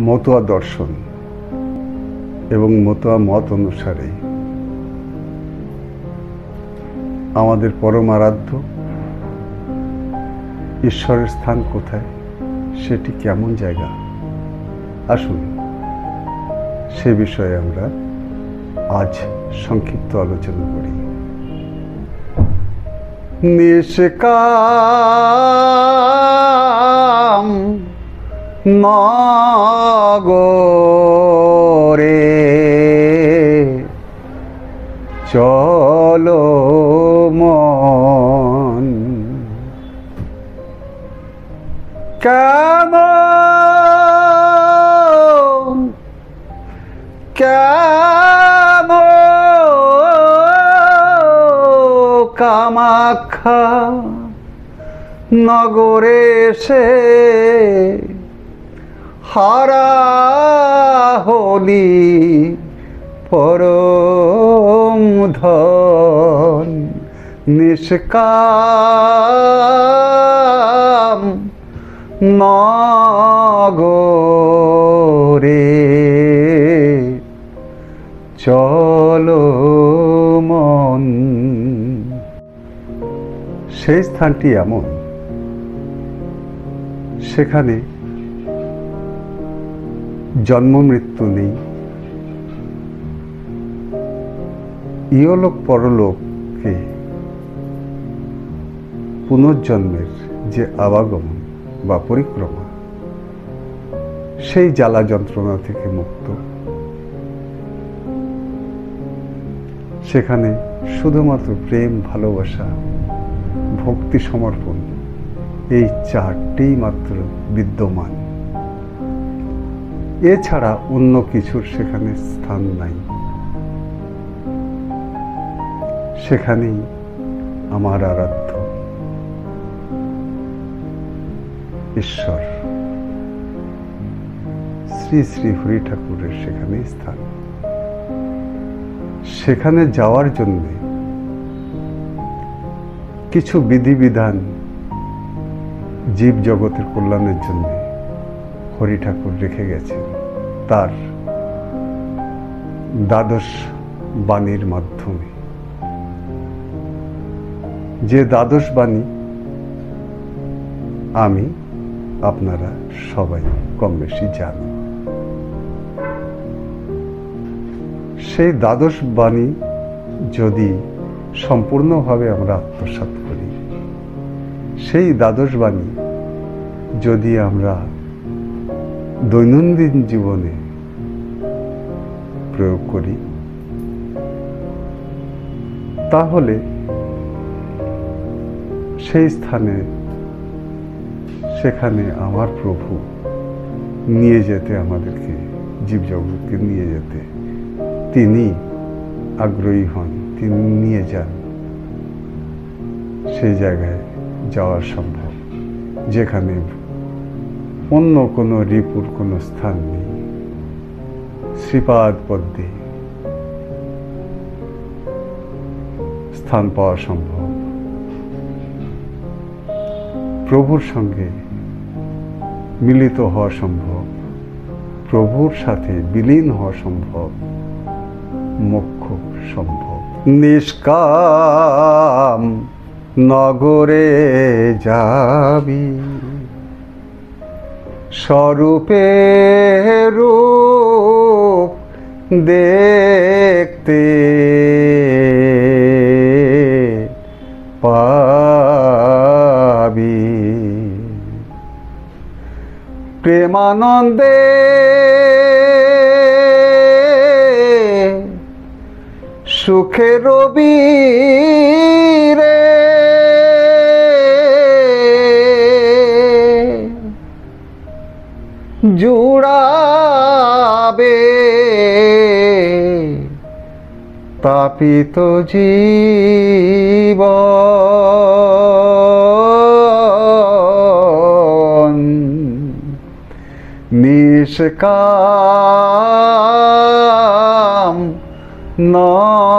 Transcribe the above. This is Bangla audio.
মতুয়া দর্শন এবং মতুয়া মত অনুসারে আমাদের পরম আরাধ্য ঈশ্বরের স্থান কোথায়, সেটি কেমন জায়গা, আসুন সে বিষয়ে আমরা আজ সংক্ষিপ্ত আলোচনা করি। নিষ্কাম নগরে চলো মন, কেন কেন কামাখ্যা নগরে সে হারা হলি পরম ধন। নিষ্কাম নগরে চলো মন। সেই স্থানটি এমন, সেখানে জন্ম মৃত্যু নেই, ইহলোক পরলোকে পুনর্জন্মের যে আবাগমন বা পরিক্রমা, সেই জ্বালা যন্ত্রণা থেকে মুক্ত। সেখানে শুধুমাত্র প্রেম, ভালোবাসা, ভক্তি, সমর্পণ, এই চারটেই মাত্র বিদ্যমান। এছাড়া অন্য কিছুর সেখানে স্থান নাই। সেখানেই আমার আরাধ্য ঈশ্বর শ্রী শ্রী হরি ঠাকুরের সেখানে স্থান। সেখানে যাওয়ার জন্য কিছু বিধিবিধান জীব জগতের কল্যাণের জন্য হরি ঠাকুর রেখে গেছেন তার দ্বাদশ বাণীর মাধ্যমে। যে দ্বাদশ বাণী আমি আপনারা সবাই কম বেশি জানি। সেই দ্বাদশ বাণী যদি সম্পূর্ণভাবে আমরা আত্মসাৎ করি, সেই দ্বাদশ বাণী যদি আমরা দৈনন্দিন জীবনে প্রয়োগ করি, তাহলে সেই স্থানে সেখানে আমার প্রভু নিয়ে যেতে, আমাদেরকে জীবজগৎকে নিয়ে যেতে তিনি আগ্রহী হন, তিনি নিয়ে যান। সেই জায়গায় যাওয়া সম্ভব যেখানে অন্য কোনো রিপুর কোনো স্থান নেই। শ্রীপাদ পদ্মে স্থান পাওয়া সম্ভব, প্রভুর সঙ্গে মিলিত হওয়া সম্ভব, প্রভুর সাথে বিলীন হওয়া সম্ভব, মোক্ষ সম্ভব। নিষ্কাম নগরে যাবি, স্বরূপে রূপ দেখতে পাবি, প্রেমানন্দে সুখে রবি রে, জুড়াবে তাপিত জীবন। নিষ্কাম নগরে